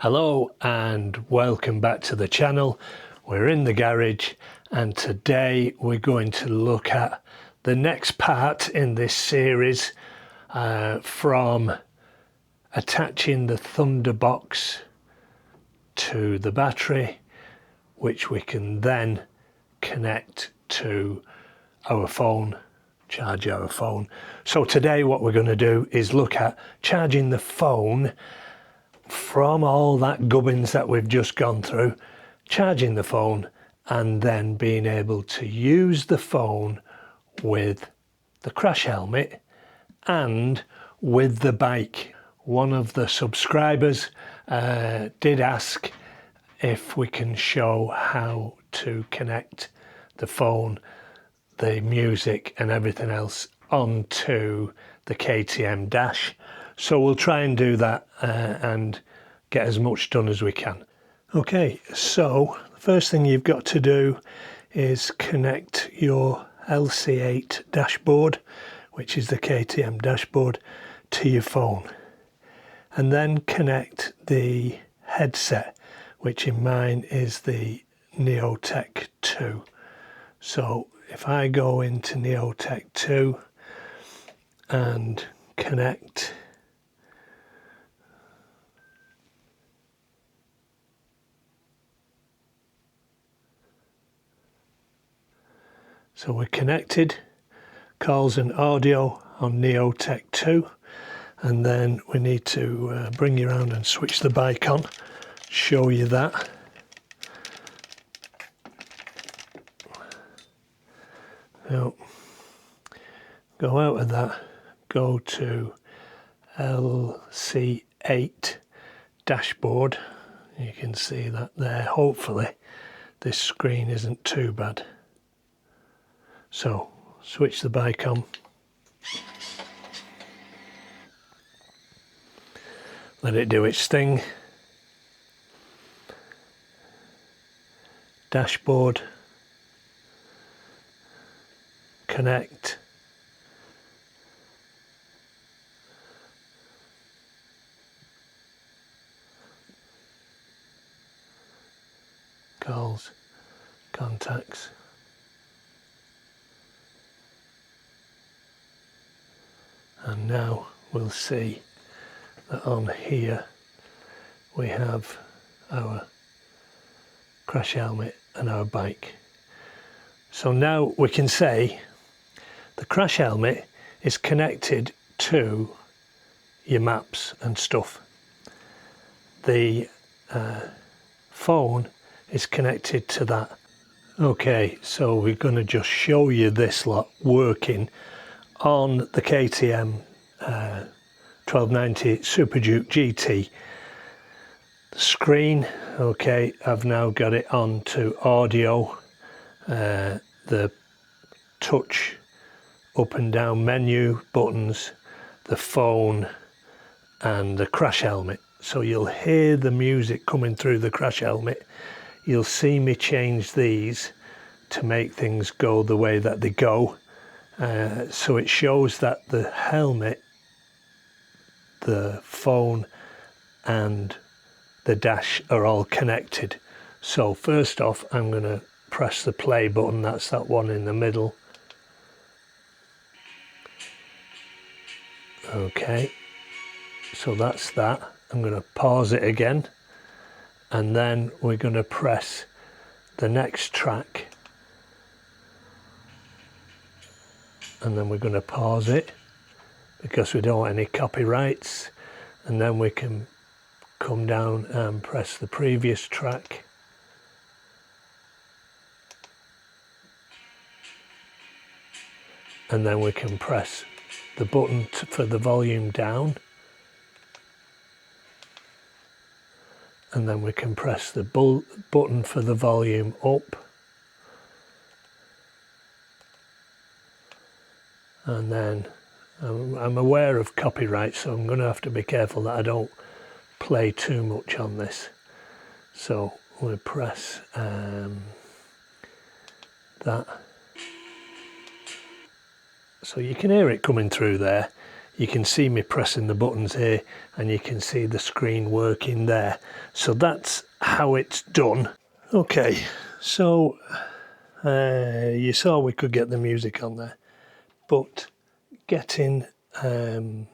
Hello and welcome back to the channel. We're in the garage and today we're going to look at the next part in this series from attaching the Thunderbox to the battery, which we can then connect to our phone, charge our phone. So today what we're going to do is look at charging the phone from all that gubbins that we've just gone through, charging the phone and then being able to use the phone with the crash helmet and with the bike. One of the subscribers did ask if we can show how to connect the phone, the music and everything else onto the KTM dash. So we'll try and do that and get as much done as we can. Okay, so the first thing you've got to do is connect your LC8 dashboard, which is the KTM dashboard, to your phone. And then connect the headset, which in mine is the Neotech 2. So if I go into Neotech 2 and connect, so we're connected, calls and audio on Neotech 2, and then we need to bring you around and switch the bike on, show you that. Now, go out of that, go to LC8 dashboard. You can see that there. Hopefully this screen isn't too bad. So switch the bike on, let it do its thing. Dashboard, connect, calls, contacts, and now we'll see that on here we have our crash helmet and our bike. So now we can say the crash helmet is connected to your maps and stuff. The phone is connected to that. Okay, so we're going to just show you this lot working on the KTM 1290 Super Duke GT. The screen, okay, I've now got it on to audio, the touch up and down menu buttons, the phone and the crash helmet. So you'll hear the music coming through the crash helmet. You'll see me change these to make things go the way that they go. So it shows that the helmet, the phone and the dash are all connected. So first off, I'm going to press the play button. That's that one in the middle. Okay, so that's that. I'm going to pause it again, and then we're going to press the next track, and then we're going to pause it because we don't want any copyrights, and then we can come down and press the previous track, and then we can press the button for the volume down, and then we can press the button for the volume up, and then I'm aware of copyright, so I'm going to have to be careful that I don't play too much on this. So we'll press that. So you can hear it coming through there. you can see me pressing the buttons here, and you can see the screen working there. So that's how it's done. Okay, so you saw we could get the music on there, but getting the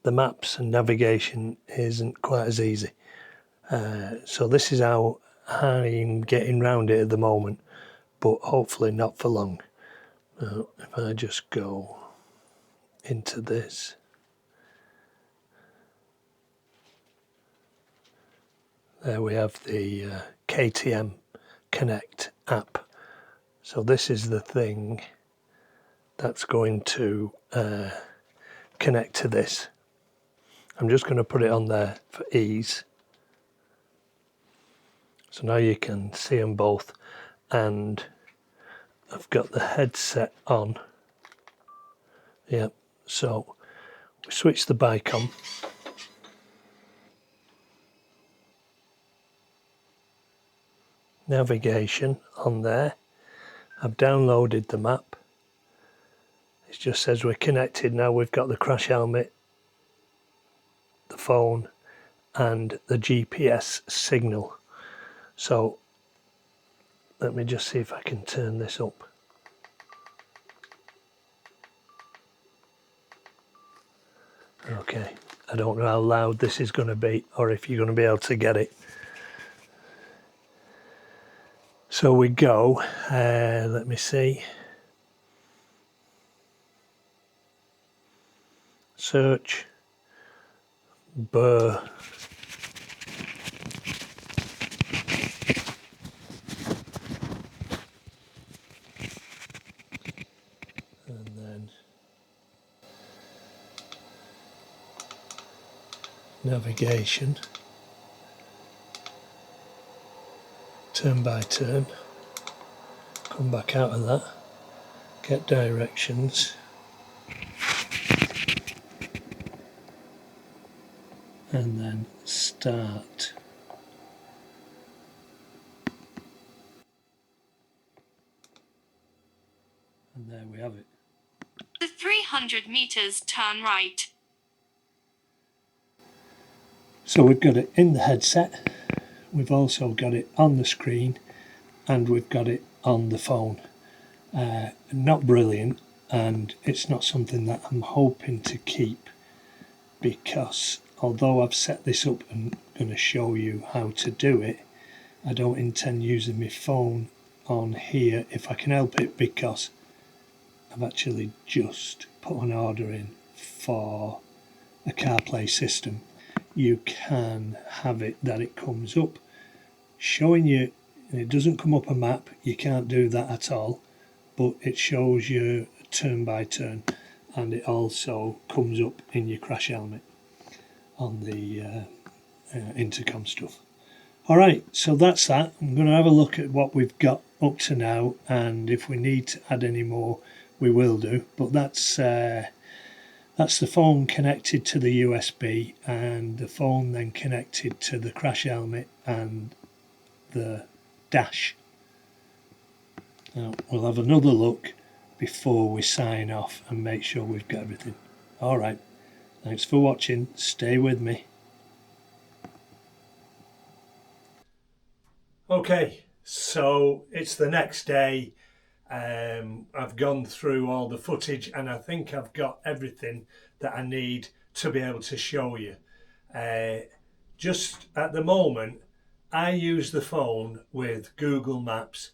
maps and navigation isn't quite as easy. So this is how I'm getting round it at the moment, but hopefully not for long. If I just go into this, there we have the KTM Connect app. So this is the thing that's going to connect to this. I'm just going to put it on there for ease. So now you can see them both, and I've got the headset on. Yep, so we switch the bike on. Navigation on there. I've downloaded the map. It just says we're connected now. We've got the crash helmet, the phone, and the GPS signal. So let me just see if I can turn this up. Okay, I don't know how loud this is going to be, or if you're going to be able to get it. So we go, let me see. Search, Burr. And then navigation, turn by turn, come back out of that, get directions, and then start. And there we have it. The 300 meters, turn right. So we've got it in the headset, we've also got it on the screen, and we've got it on the phone. Not brilliant, and it's not something that I'm hoping to keep, because although I've set this up and going to show you how to do it, I don't intend using my phone on here if I can help it, because I've actually just put an order in for a CarPlay system. You can have it that it comes up showing you, and it doesn't come up a map, you can't do that at all, but it shows you turn by turn, and it also comes up in your crash helmet on the intercom stuff. Alright, so that's that. I'm going to have a look at what we've got up to now, and if we need to add any more we will do, but that's the phone connected to the USB, and the phone then connected to the crash helmet and the dash. Now we'll have another look before we sign off and make sure we've got everything. Alright, thanks for watching, stay with me. Okay, so it's the next day. I've gone through all the footage, and I think I've got everything that I need to be able to show you. Just at the moment, I use the phone with Google Maps,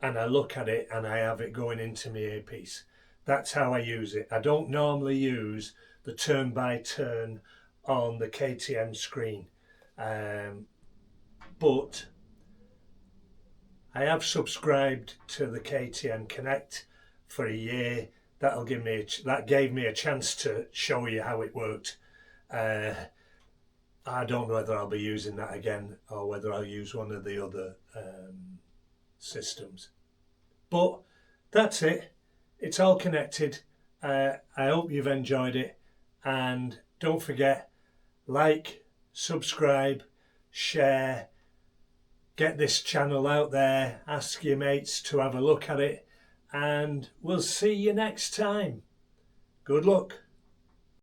and I look at it and I have it going into my earpiece. That's how I use it. I don't normally use the turn by turn on the KTM screen, but I have subscribed to the KTM Connect for a year. That gave me a chance to show you how it worked. I don't know whether I'll be using that again, or whether I'll use one of the other systems. But that's it. It's all connected. I hope you've enjoyed it, and don't forget, like, subscribe, share. Get this channel out there, ask your mates to have a look at it, and we'll see you next time. Good luck.